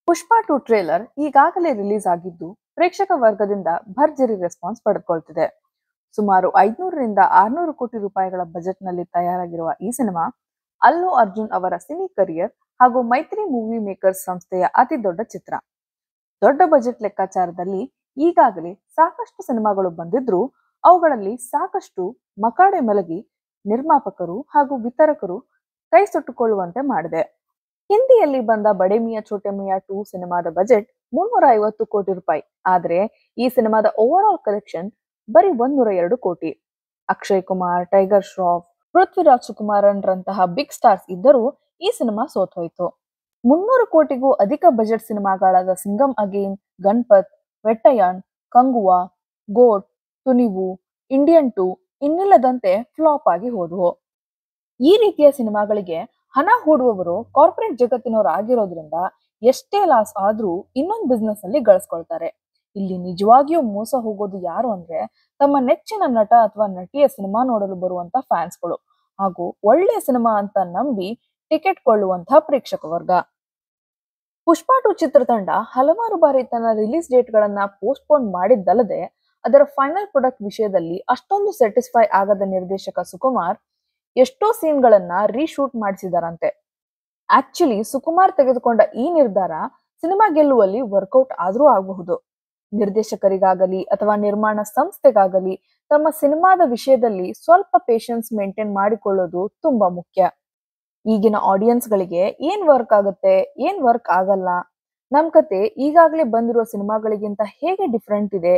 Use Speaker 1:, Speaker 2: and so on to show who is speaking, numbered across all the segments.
Speaker 1: Pushpa 2 trailer ಈಗಾಗಲೇ release ಆಗಿದ್ದು ಪ್ರೇಕ್ಷಕ ವರ್ಗದಿಂದ ಭರ್ಜರಿ ರೆಸ್ಪಾನ್ಸ್ ಪಡೆದುಕೊಳ್ತಿದೆ. ಸುಮಾರು 500 ರಿಂದ 600 ಕೋಟಿ ರೂಪಾಯಿಗಳ ಬಜೆಟ್ ನಲ್ಲಿ ತಯಾರಾಗಿರುವ ಈ ಸಿನಿಮಾ ಅಲ್ಲು ಅರ್ಜುನ್ ಅವರ ಸಿನಿ ಕರಿಯರ್ ಹಾಗೂ ಮೈತ್ರಿ ಮೂವಿ ಮೇಕರ್ಸ್ ಸಂಸ್ಥೆಯ ಅತಿ ದೊಡ್ಡ ಚಿತ್ರ. ದೊಡ್ಡ ಬಜೆಟ್ ಲೆಕ್ಕಾಚಾರದಲ್ಲಿ ಈಗಾಗಲೇ ಸಾಕಷ್ಟು ಸಿನಿಮಾಗಳು ಬಂದಿದ್ರೂ ಅವುಗಳಲ್ಲಿ ಸಾಕಷ್ಟು ಮಕಾಡೆ ಮಲಗಿ ನಿರ್ಮಾಪಕರು ಹಾಗೂ ವಿತರಕರು ಕೈ ಸುಟ್ಟುಕೊಳ್ಳುವಂತೆ ಮಾಡಿದೆ. ಹಿಂದಿಯಲ್ಲಿ ಬಂದ ಬಡೆ ಮಿಯಾ ಚೋಟೆ ಮಿಯಾ 2 ಸಿನಿಮಾದ ಬಜೆಟ್ 350 ಕೋಟಿ ರೂಪಾಯಿ. ಆದರೆ ಈ ಸಿನಿಮಾದ ಓವರ್ ಆಲ್ ಕಲೆಕ್ಷನ್ ಬರೀ 102 ಕೋಟಿ. ಅಕ್ಷಯ್ ಕುಮಾರ್, ಟೈಗರ್ ಶ್ರಾಫ್, ಪೃಥ್ವಿರಾಜ್ ಸುಕುಮಾರನ್ ರಂತಹ ಬಿಗ್ ಸ್ಟಾರ್ಸ್ ಇದ್ದರೂ ಈ ಸಿನಿಮಾ ಸೋತೋಯ್ತು. 300 ಕೋಟಿಗೂ ಅಧಿಕ ಬಜೆಟ್ ಸಿನಿಮಾಗಳಾದ Singham again, Ganapath, Vettaiyan, Kanguva, GOAT, Thunivu, Indian 2 ಇನ್ನಿಲ್ಲದಂತೆ ಫ್ಲಾಪ್ ಆಗಿ ಹೋದವು. ಈ ರೀತಿಯ ಸಿನಿಮಾಗಳಿಗೆ ಹಣ ಹೂಡುವವರು ಕಾರ್ಪೊರೇಟ್ ಜಗತ್ತಿನವರು ಆಗಿರೋದ್ರಿಂದ ಎಷ್ಟೇ ಲಾಸ್ ಆದ್ರೂ ಇನ್ನೊಂದು ಬಿಸ್ನೆಸ್ ಅಲ್ಲಿ ಗಳಿಸ್ಕೊಳ್ತಾರೆ. ಇಲ್ಲಿ ನಿಜವಾಗಿಯೂ ಮೋಸ ಹೋಗೋದು ಯಾರು ಅಂದ್ರೆ ತಮ್ಮ ನೆಚ್ಚಿನ ನಟ ಅಥವಾ ನಟಿಯ ಸಿನಿಮಾ ನೋಡಲು ಬರುವಂತ ಫ್ಯಾನ್ಸ್ಗಳು ಹಾಗೂ ಒಳ್ಳೆಯ ಸಿನಿಮಾ ಅಂತ ನಂಬಿ ಟಿಕೆಟ್ ಕೊಳ್ಳುವಂತಹ ಪ್ರೇಕ್ಷಕ ವರ್ಗ. ಪುಷ್ಪಾ 2 ಚಿತ್ರತಂಡ ಹಲವಾರು ಬಾರಿ ತನ್ನ ರಿಲೀಸ್ ಡೇಟ್ ಗಳನ್ನ ಪೋಸ್ಟ್ಪೋನ್ ಮಾಡಿದ್ದಲ್ಲದೆ ಅದರ ಫೈನಲ್ ಪ್ರಾಡಕ್ಟ್ ವಿಷಯದಲ್ಲಿ ಅಷ್ಟೊಂದು ಸ್ಯಾಟಿಸ್ಫೈ ಆಗದ ನಿರ್ದೇಶಕ ಸುಕುಮಾರ್ ಎಷ್ಟೋ ಸೀನ್ ಗಳನ್ನ ರೀಶೂಟ್ ಮಾಡಿಸಿದಾರಂತೆ. ಆಕ್ಚುಲಿ ಸುಕುಮಾರ್ ತೆಗೆದುಕೊಂಡ ಈ ನಿರ್ಧಾರ ಸಿನಿಮಾ ಗೆಲ್ಲುವಲ್ಲಿ ವರ್ಕೌಟ್ ಆದ್ರೂ ಆಗಬಹುದು. ನಿರ್ದೇಶಕರಿಗಾಗಲಿ ಅಥವಾ ನಿರ್ಮಾಣ ಸಂಸ್ಥೆಗಾಗಲಿ ತಮ್ಮ ಸಿನಿಮಾದ ವಿಷಯದಲ್ಲಿ ಸ್ವಲ್ಪ ಪೇಷನ್ಸ್ ಮೇಂಟೈನ್ ಮಾಡಿಕೊಳ್ಳೋದು ತುಂಬಾ ಮುಖ್ಯ. ಈಗಿನ ಆಡಿಯನ್ಸ್ ಗಳಿಗೆ ಏನ್ ವರ್ಕ್ ಆಗುತ್ತೆ, ಏನ್ ವರ್ಕ್ ಆಗಲ್ಲ, ನಮ್ ಕತೆ ಈಗಾಗಲೇ ಬಂದಿರುವ ಸಿನಿಮಾಗಳಿಗಿಂತ ಹೇಗೆ ಡಿಫ್ರೆಂಟ್ ಇದೆ,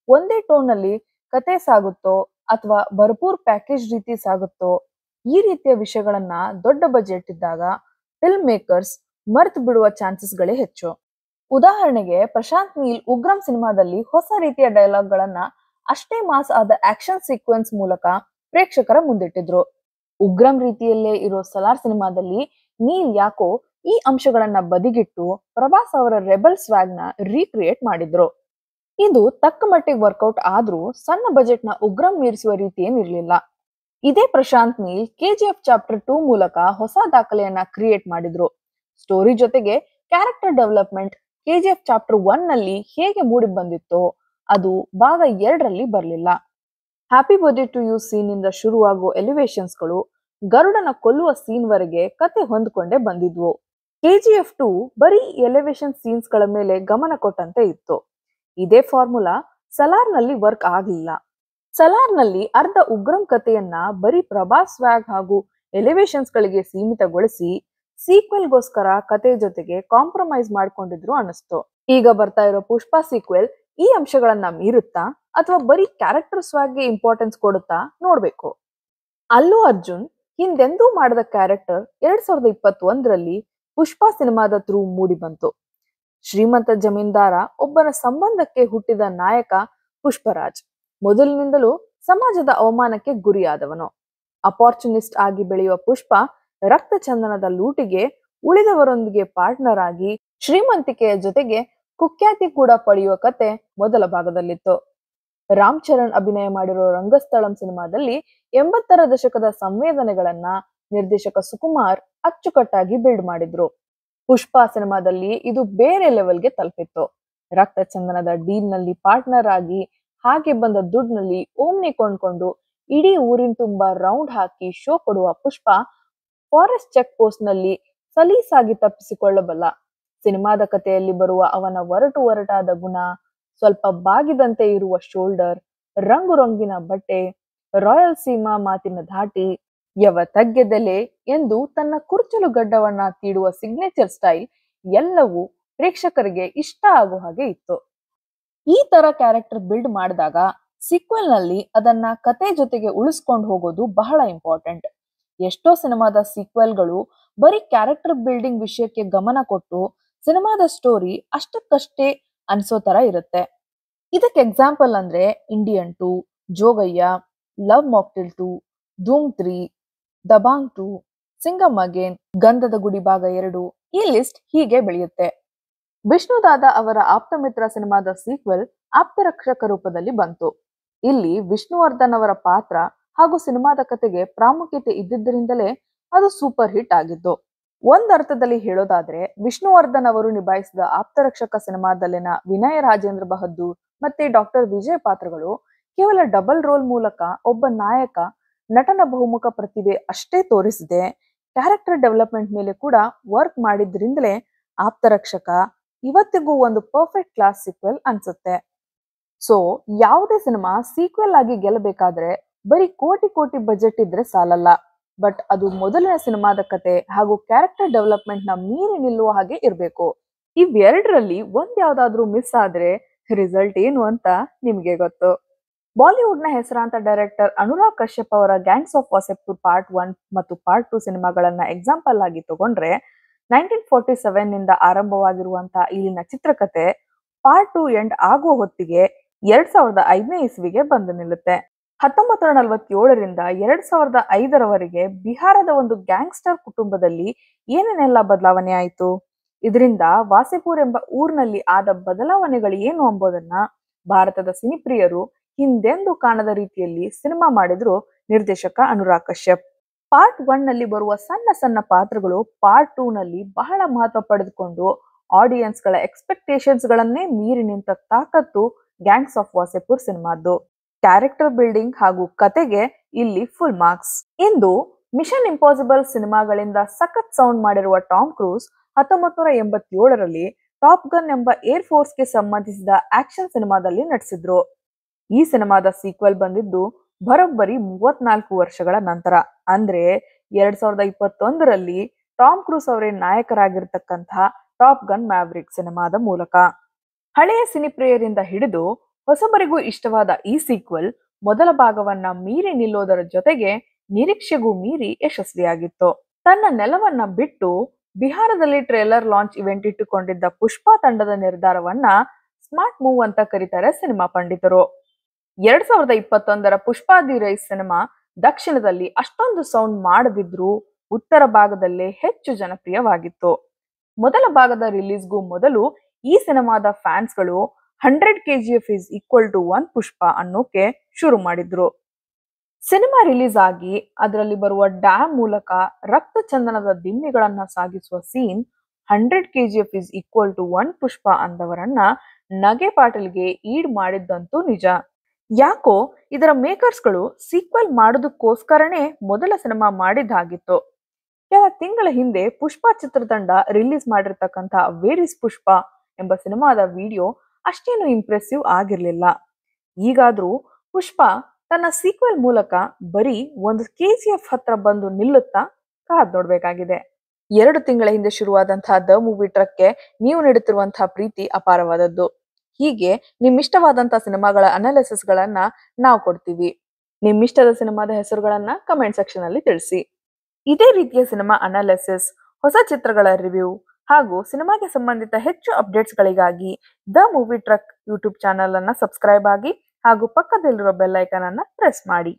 Speaker 1: ಒಂದೇ ಟೋನ್ ಅಲ್ಲಿ ಕತೆ ಸಾಗುತ್ತೋ ಅಥವಾ ಭರ್ಪೂರ್ ಪ್ಯಾಕೇಜ್ ರೀತಿ ಸಾಗುತ್ತೋ, ಈ ರೀತಿಯ ವಿಷಯಗಳನ್ನ ದೊಡ್ಡ ಬಜೆಟ್ ಇದ್ದಾಗ ಫಿಲ್ಮ್ ಮೇಕರ್ಸ್ ಮರ್ತು ಬಿಡುವ ಚಾನ್ಸಸ್ ಗಳೇ ಹೆಚ್ಚು. ಉದಾಹರಣೆಗೆ ಪ್ರಶಾಂತ್ ನೀಲ್ ಉಗ್ರಂ ಸಿನಿಮಾದಲ್ಲಿ ಹೊಸ ರೀತಿಯ ಡೈಲಾಗ್ ಗಳನ್ನ ಅಷ್ಟೇ ಮಾಸ್ ಆದ ಆಕ್ಷನ್ ಸೀಕ್ವೆನ್ಸ್ ಮೂಲಕ ಪ್ರೇಕ್ಷಕರ ಮುಂದಿಟ್ಟಿದ್ರು. ಉಗ್ರಂ ರೀತಿಯಲ್ಲೇ ಇರೋ ಸಲಾರ್ ಸಿನಿಮಾದಲ್ಲಿ ನೀಲ್ ಯಾಕೋ ಈ ಅಂಶಗಳನ್ನ ಬದಿಗಿಟ್ಟು ಪ್ರಭಾಸ್ ಅವರ ರೆಬಲ್ ಸ್ವಾಗ್ ನ ರೀಕ್ರಿಯೇಟ್ ಮಾಡಿದ್ರು. ಇದು ತಕ್ಕ ಮಟ್ಟಿಗೆ ವರ್ಕೌಟ್ ಆದ್ರೂ ಸಣ್ಣ ಬಜೆಟ್ ನ ಉಗ್ರಂ ಮೀರಿಸುವ ರೀತಿ ಏನಿರ್ಲಿಲ್ಲ. ಇದೇ ಪ್ರಶಾಂತ್ ನೀಲ್ ಕೆಜಿಎಫ್ ಚಾಪ್ಟರ್ 2 ಮೂಲಕ ಹೊಸ ದಾಖಲೆಯನ್ನ ಕ್ರಿಯೇಟ್ ಮಾಡಿದ್ರು. ಸ್ಟೋರಿ ಜೊತೆಗೆ ಕ್ಯಾರೆಕ್ಟರ್ ಡೆವಲಪ್ಮೆಂಟ್ ಕೆಜಿಎಫ್ ಚಾಪ್ಟರ್ 1 ನಲ್ಲಿ ಹೇಗೆ ಮೂಡಿ ಬಂದಿತ್ತೋ ಅದು ಭಾಗ 2 ರಲ್ಲಿ ಬರಲಿಲ್ಲ. Happy birthday to you scene ಇಂದ ಶುರುವಾಗುವ ಎಲಿವೇಶನ್ಸ್ ಗಳು ಗರುಡನ ಕೊಲ್ಲುವ ಸೀನ್ ವರೆಗೆ ಕತೆ ಹೊಂದ್ಕೊಂಡೇ ಬಂದಿದ್ವು. ಕೆಜಿಎಫ್ 2 ಬರೀ ಎಲಿವೇಶನ್ ಸೀನ್ಸ್ ಗಳ ಮೇಲೆ ಗಮನ ಕೊಟ್ಟಂತೆ ಇತ್ತು. ಇದೇ ಫಾರ್ಮುಲಾ ಸಲಾರ್ ನಲ್ಲಿ ವರ್ಕ್ ಆಗಲಿಲ್ಲ. ಸಲಾರ್ ನಲ್ಲಿ ಅರ್ಧ ಉಗ್ರಂ ಕಥೆಯನ್ನ ಬರೀ ಪ್ರಭಾಸ್ ಸ್ವಾಗ್ ಹಾಗೂ ಎಲಿವೇಶನ್ಸ್ ಗಳಿಗೆ ಸೀಮಿತಗೊಳಿಸಿ ಸೀಕ್ವೆಲ್ ಗೋಸ್ಕರ ಕತೆ ಜೊತೆಗೆ ಕಾಂಪ್ರಮೈಸ್ ಮಾಡ್ಕೊಂಡಿದ್ರು ಅನಿಸ್ತು. ಈಗ ಬರ್ತಾ ಇರೋ ಪುಷ್ಪಾ ಸೀಕ್ವೆಲ್ ಈ ಅಂಶಗಳನ್ನ ಮೀರುತ್ತಾ ಅಥವಾ ಬರೀ ಕ್ಯಾರೆಕ್ಟರ್ ಸ್ವಾಗ್ಗೆ ಇಂಪಾರ್ಟೆನ್ಸ್ ಕೊಡುತ್ತಾ ನೋಡ್ಬೇಕು. ಅಲ್ಲು ಅರ್ಜುನ್ ಹಿಂದೆಂದೂ ಮಾಡದ ಕ್ಯಾರೆಕ್ಟರ್ 2021ರಲ್ಲಿ ಪುಷ್ಪಾ ಸಿನಿಮಾದ ಥ್ರೂ ಮೂಡಿ ಬಂತು. ಶ್ರೀಮಂತ ಜಮೀನ್ದಾರ ಒಬ್ಬನ ಸಂಬಂಧಕ್ಕೆ ಹುಟ್ಟಿದ ನಾಯಕ ಪುಷ್ಪರಾಜ್ ಮೊದಲಿನಿಂದಲೂ ಸಮಾಜದ ಅವಮಾನಕ್ಕೆ ಗುರಿಯಾದವನು. ಅಪಾರ್ಚುನಿಸ್ಟ್ ಆಗಿ ಬೆಳೆಯುವ ಪುಷ್ಪ ರಕ್ತ ಚಂದನದ ಲೂಟಿಗೆ ಉಳಿದವರೊಂದಿಗೆ ಪಾರ್ಟ್ನರ್ ಆಗಿ ಶ್ರೀಮಂತಿಕೆಯ ಜೊತೆಗೆ ಕುಖ್ಯಾತಿ ಕೂಡ ಪಡೆಯುವ ಕತೆ ಮೊದಲ ಭಾಗದಲ್ಲಿತ್ತು. ರಾಮ್ ಚರಣ್ ಅಭಿನಯ ಮಾಡಿರೋ ರಂಗಸ್ಥಳಂ ಸಿನಿಮಾದಲ್ಲಿ 80ರ ದಶಕದ ಸಂವೇದನೆಗಳನ್ನ ನಿರ್ದೇಶಕ ಸುಕುಮಾರ್ ಅಚ್ಚುಕಟ್ಟಾಗಿ ಬಿಲ್ಡ್ ಮಾಡಿದ್ರು. ಪುಷ್ಪಾ ಸಿನಿಮಾದಲ್ಲಿ ಇದು ಬೇರೆ ಲೆವೆಲ್ಗೆ ತಲುಪಿತ್ತು. ರಕ್ತ ಚಂದನದ ಡೀಲ್ ನಲ್ಲಿ ಪಾರ್ಟ್ನರ್ ಆಗಿ ಹಾಗೆ ಬಂದ ದುಡ್ಡಿನಲ್ಲಿ ಓಮ್ನಿ ಕೊಂಡ್ಕೊಂಡು ಇಡೀ ಊರಿನ ತುಂಬಾ ರೌಂಡ್ ಹಾಕಿ ಶೋ ಕೊಡುವ ಪುಷ್ಪ ಫಾರೆಸ್ಟ್ ಚೆಕ್ ಪೋಸ್ಟ್ ನಲ್ಲಿ ಸಲೀಸಾಗಿ ತಪ್ಪಿಸಿಕೊಳ್ಳಬಲ್ಲ. ಸಿನಿಮಾದ ಕಥೆಯಲ್ಲಿ ಬರುವ ಅವನ ಒರಟಾದ ಗುಣ, ಸ್ವಲ್ಪ ಬಾಗಿದಂತೆ ಇರುವ ಶೋಲ್ಡರ್, ರಂಗುರಂಗಿನ ಬಟ್ಟೆ, ರಾಯಲ್ ಸೀಮಾ ಮಾತಿನ ಧಾಟಿ, ಯವ ತಗ್ಗೆದೆಲೆ ಎಂದು ತನ್ನ ಕುರ್ಚಲು ಗಡ್ಡವನ್ನ ತೀಡುವ ಸಿಗ್ನೇಚರ್ ಸ್ಟೈಲ್ ಎಲ್ಲವೂ ಪ್ರೇಕ್ಷಕರಿಗೆ ಇಷ್ಟ ಆಗೋ ಹಾಗೆ ಇತ್ತು. ಈ ತರ ಕ್ಯಾರೆಕ್ಟರ್ ಬಿಲ್ಡ್ ಮಾಡಿದಾಗ ಸೀಕ್ವೆಲ್ ನಲ್ಲಿ ಅದನ್ನ ಕತೆ ಜೊತೆಗೆ ಉಳಿಸ್ಕೊಂಡು ಹೋಗೋದು ಬಹಳ ಇಂಪಾರ್ಟೆಂಟ್. ಎಷ್ಟೋ ಸಿನಿಮಾದ ಸೀಕ್ವೆಲ್ಗಳು ಬರೀ ಕ್ಯಾರೆಕ್ಟರ್ ಬಿಲ್ಡಿಂಗ್ ವಿಷಯಕ್ಕೆ ಗಮನ ಕೊಟ್ಟು ಸಿನಿಮಾದ ಸ್ಟೋರಿ ಅಷ್ಟಕ್ಕಷ್ಟೇ ಅನ್ಸೋ ತರ ಇರುತ್ತೆ. ಇದಕ್ಕೆ ಎಕ್ಸಾಂಪಲ್ ಅಂದ್ರೆ ಇಂಡಿಯನ್ 2, ಜೋಗಯ್ಯ, ಲವ್ ಮಾಕ್ಟೇಲ್ 2, ಧೂಮ್ 3, ದಬಾಂಗ್ 2, ಸಿಂಗಂ ಅಗೇನ್, ಗಂಧದ ಗುಡಿ ಭಾಗ 2, ಈ ಲಿಸ್ಟ್ ಹೀಗೆ ಬೆಳೆಯುತ್ತೆ. ವಿಷ್ಣುದಾದ ಅವರ ಆಪ್ತಮಿತ್ರ ಸಿನಿಮಾದ ಸೀಕ್ವೆಲ್ ಆಪ್ತರಕ್ಷಕ ರೂಪದಲ್ಲಿ ಬಂತು. ಇಲ್ಲಿ ವಿಷ್ಣುವರ್ಧನ್ ಅವರ ಪಾತ್ರ ಹಾಗೂ ಸಿನಿಮಾದ ಕತೆಗೆ ಪ್ರಾಮುಖ್ಯತೆ ಇದ್ದಿದ್ದರಿಂದಲೇ ಅದು ಸೂಪರ್ ಹಿಟ್ ಆಗಿದ್ದು. ಒಂದರ್ಥದಲ್ಲಿ ಹೇಳೋದಾದ್ರೆ ವಿಷ್ಣುವರ್ಧನ್ ಅವರು ನಿಭಾಯಿಸಿದ ಆಪ್ತರಕ್ಷಕ ಸಿನಿಮಾದಲ್ಲಿನ ವಿನಯ ರಾಜೇಂದ್ರ ಬಹದ್ದೂರ್ ಮತ್ತೆ ಡಾಕ್ಟರ್ ವಿಜಯ್ ಪಾತ್ರಗಳು ಕೇವಲ ಡಬಲ್ ರೋಲ್ ಮೂಲಕ ಒಬ್ಬ ನಾಯಕ ನಟನ ಬಹುಮುಖ ಪ್ರತಿಭೆ ಅಷ್ಟೇ ತೋರಿಸಿದೆ, ಕ್ಯಾರೆಕ್ಟರ್ ಡೆವಲಪ್ಮೆಂಟ್ ಮೇಲೆ ಕೂಡ ವರ್ಕ್ ಮಾಡಿದ್ರಿಂದಲೇ ಆಪ್ತರಕ್ಷಕ ಇವತ್ತಿಗೂ ಒಂದು ಪರ್ಫೆಕ್ಟ್ ಕ್ಲಾಸ್ ಸೀಕ್ವೆಲ್ ಅನ್ಸುತ್ತೆ. ಸೊ ಯಾವುದೇ ಸಿನಿಮಾ ಸೀಕ್ವೆಲ್ ಆಗಿ ಗೆಲ್ಲಬೇಕಾದ್ರೆ ಬರೀ ಕೋಟಿ ಕೋಟಿ ಬಜೆಟ್ ಇದ್ರೆ ಸಾಲಲ್ಲ, ಬಟ್ ಅದು ಮೊದಲಿನ ಸಿನಿಮಾದ ಕತೆ ಹಾಗೂ ಕ್ಯಾರೆಕ್ಟರ್ ಡೆವಲಪ್ಮೆಂಟ್ ನ ಮೀರಿ ನಿಲ್ಲುವ ಹಾಗೆ ಇರಬೇಕು. ಇವೆರಡರಲ್ಲಿ ಒಂದ್ ಯಾವ್ದಾದ್ರೂ ಮಿಸ್ ಆದ್ರೆ ರಿಸಲ್ಟ್ ಏನು ಅಂತ ನಿಮ್ಗೆ ಗೊತ್ತು. ಬಾಲಿವುಡ್ ನ ಹೆಸರಾಂತ ಡೈರೆಕ್ಟರ್ ಅನುರಾಗ್ ಕಶ್ಯಪ್ ಅವರ ಗ್ಯಾಂಗ್ಸ್ ಆಫ್ ವಾಸೆಪುರ್ ಪಾರ್ಟ್ 1 ಮತ್ತು ಪಾರ್ಟ್ 2 ಸಿನಿಮಾಗಳನ್ನ ಎಕ್ಸಾಂಪಲ್ ಆಗಿ ತಗೊಂಡ್ರೆ 1947 ನಿಂದ ಆರಂಭವಾಗಿರುವಂತಹ ಇಲ್ಲಿನ ಚಿತ್ರಕಥೆ ಪಾರ್ಟ್ 2 ಎಂಡ್ ಆಗುವ ಹೊತ್ತಿಗೆ 2005ನೇ ಇಸ್ವಿಗೆ ಬಂದು ನಿಲ್ಲುತ್ತೆ. 1947ರಿಂದ 2005ರವರೆಗೆ ಬಿಹಾರದ ಒಂದು ಗ್ಯಾಂಗ್ಸ್ಟರ್ ಕುಟುಂಬದಲ್ಲಿ ಏನೇನೆಲ್ಲ ಬದಲಾವಣೆ ಆಯಿತು, ಇದರಿಂದ ವಾಸೆಪುರ್ ಎಂಬ ಊರಿನಲ್ಲಿ ಆದ ಬದಲಾವಣೆಗಳು ಏನು ಎಂಬುದನ್ನ ಭಾರತದ ಸಿನಿಪ್ರಿಯರು ಹಿಂದೆಂದೂ ಕಾಣದ ರೀತಿಯಲ್ಲಿ ಸಿನಿಮಾ ಮಾಡಿದ್ರು ನಿರ್ದೇಶಕ ಅನುರಾಗ್ ಕಶ್ಯಪ್. ಪಾರ್ಟ್ 1 ನಲ್ಲಿ ಬರುವ ಸಣ್ಣ ಸಣ್ಣ ಪಾತ್ರಗಳು ಪಾರ್ಟ್ 2 ನಲ್ಲಿ ಬಹಳ ಮಹತ್ವ ಪಡೆದುಕೊಂಡು ಆಡಿಯನ್ಸ್ ಗಳ ಎಕ್ಸ್ಪೆಕ್ಟೇಷನ್ಸ್ ಗಳನ್ನೇ ಮೀರಿ ನಿಂತ ತಾಕತ್ತು ಗ್ಯಾಂಗ್ಸ್ ಆಫ್ ವಾಸೆಪುರ್ ಸಿನಿಮಾದ್ದು. ಕ್ಯಾರೆಕ್ಟರ್ ಬಿಲ್ಡಿಂಗ್ ಹಾಗೂ ಕತೆಗೆ ಇಲ್ಲಿ ಫುಲ್ ಮಾರ್ಕ್ಸ್. ಇಂದು ಮಿಷನ್ ಇಂಪಾಸಿಬಲ್ ಸಿನಿಮಾಗಳಿಂದ ಸಖತ್ ಸೌಂಡ್ ಮಾಡಿರುವ ಟಾಮ್ ಕ್ರೂಸ್ 1987ರಲ್ಲಿ ಟಾಪ್ ಗನ್ ಎಂಬ ಏರ್ ಫೋರ್ಸ್ಗೆ ಸಂಬಂಧಿಸಿದ ಆಕ್ಷನ್ ಸಿನಿಮಾದಲ್ಲಿ ನಟಿಸಿದ್ರು. ಈ ಸಿನಿಮಾದ ಸೀಕ್ವೆಲ್ ಬಂದಿದ್ದು ಬರೋಬ್ಬರಿ 34 ವರ್ಷಗಳ ನಂತರ, ಅಂದ್ರೆ 2021ರಲ್ಲಿ ಟಾಮ್ ಕ್ರೂಸ್ ಅವರೇ ನಾಯಕರಾಗಿರ್ತಕ್ಕಂತಹ ಟಾಪ್ ಗನ್ ಮ್ಯಾವ್ರಿಕ್ ಸಿನಿಮಾದ ಮೂಲಕ. ಹಳೆಯ ಸಿನಿಪ್ರಿಯರಿಂದ ಹಿಡಿದು ಹೊಸಬರಿಗೂ ಇಷ್ಟವಾದ ಈ ಸೀಕ್ವೆಲ್ ಮೊದಲ ಭಾಗವನ್ನ ಮೀರಿ ನಿಲ್ಲೋದರ ಜೊತೆಗೆ ನಿರೀಕ್ಷೆಗೂ ಮೀರಿ ಯಶಸ್ವಿಯಾಗಿತ್ತು. ತನ್ನ ನೆಲವನ್ನ ಬಿಟ್ಟು ಬಿಹಾರದಲ್ಲಿ ಟ್ರೇಲರ್ ಲಾಂಚ್ ಇವೆಂಟ್ ಇಟ್ಟುಕೊಂಡಿದ್ದ ಪುಷ್ಪಾ ತಂಡದ ನಿರ್ಧಾರವನ್ನ ಸ್ಮಾರ್ಟ್ ಮೂವ್ ಅಂತ ಕರೀತಾರೆ ಸಿನಿಮಾ ಪಂಡಿತರು. 2021ರ ಪುಷ್ಪಾ ದಿ ರೈಸ್ ಸಿನಿಮಾ ದಕ್ಷಿಣದಲ್ಲಿ ಅಷ್ಟೊಂದು ಸೌಂಡ್ ಮಾಡದಿದ್ರೂ ಉತ್ತರ ಭಾಗದಲ್ಲೇ ಹೆಚ್ಚು ಜನಪ್ರಿಯವಾಗಿತ್ತು. ಮೊದಲ ಭಾಗದ ರಿಲೀಸ್ಗೂ ಮೊದಲು ಈ ಸಿನಿಮಾದ ಫ್ಯಾನ್ಸ್ಗಳು 100 kgf is equal to 1 Pushpa ಅನ್ನೋಕೆ ಶುರು ಮಾಡಿದ್ರು. ಸಿನಿಮಾ ರಿಲೀಸ್ ಆಗಿ ಅದರಲ್ಲಿ ಬರುವ ಡ್ಯಾಮ್ ಮೂಲಕ ರಕ್ತ ಚಂದನದ ದಿಮ್ಮಿಗಳನ್ನ ಸಾಗಿಸುವ scene 100 kgf is equal to 1 Pushpa ಅಂದವರನ್ನ ನಗೆ ಪಾಟಲ್ಗೆ ಈಡ್ ಮಾಡಿದ್ದಂತೂ ನಿಜ. ಯಾಕೋ ಇದರ ಮೇಕರ್ಸ್ಗಳು ಸೀಕ್ವೆಲ್ ಮಾಡೋದಕ್ಕೋಸ್ಕರನೇ ಮೊದಲ ಸಿನಿಮಾ ಮಾಡಿದ್ದಾಗಿತ್ತು. ಕೆಲ ತಿಂಗಳ ಹಿಂದೆ ಪುಷ್ಪಾ ಚಿತ್ರತಂಡ ರಿಲೀಸ್ ಮಾಡಿರ್ತಕ್ಕಂಥ ವೇರ್ ಇಸ್ ಪುಷ್ಪಾ ಎಂಬ ಸಿನಿಮಾದ ವಿಡಿಯೋ ಅಷ್ಟೇನು ಇಂಪ್ರೆಸಿವ್ ಆಗಿರ್ಲಿಲ್ಲ. ಈಗಾದ್ರೂ ಪುಷ್ಪಾ ತನ್ನ ಸೀಕ್ವೆಲ್ ಮೂಲಕ ಬರೀ ಒಂದು KGF ಹತ್ರ ಬಂದು ನಿಲ್ಲುತ್ತಾ ಕಾದ್ ನೋಡ್ಬೇಕಾಗಿದೆ. 2 ತಿಂಗಳ ಹಿಂದೆ ಶುರುವಾದಂತಹ ದ ಮೂವಿ ಟ್ರಕ್ಗೆ ನೀವು ನೀಡುತ್ತಿರುವಂತಹ ಪ್ರೀತಿ ಅಪಾರವಾದದ್ದು. ಹೀಗೆ ನಿಮ್ಮಿಷ್ಟವಾದಂತಹ ಸಿನಿಮಾಗಳ ಅನಾಲಿಸಿಸ್ ಗಳನ್ನ ನಾವು ಕೊಡ್ತೀವಿ. ನಿಮ್ಮಿಷ್ಟದ ಸಿನಿಮಾದ ಹೆಸರುಗಳನ್ನ ಕಮೆಂಟ್ ಸೆಕ್ಷನ್ ಅಲ್ಲಿ ತಿಳಿಸಿ. ಇದೇ ರೀತಿಯ ಸಿನಿಮಾ ಅನಾಲಿಸಿಸ್, ಹೊಸ ಚಿತ್ರಗಳ ರಿವ್ಯೂ ಹಾಗೂ ಸಿನಿಮಾಗೆ ಸಂಬಂಧಿತ ಹೆಚ್ಚು ಅಪ್ಡೇಟ್ಸ್ ಗಳಿಗಾಗಿ the movie truck YouTube channel ಅನ್ನ ಸಬ್ಸ್ಕ್ರೈಬ್ ಆಗಿ ಹಾಗೂ ಪಕ್ಕದಲ್ಲಿರೋ ಬೆಲ್ ಐಕಾನ್ ಅನ್ನ ಪ್ರೆಸ್ ಮಾಡಿ.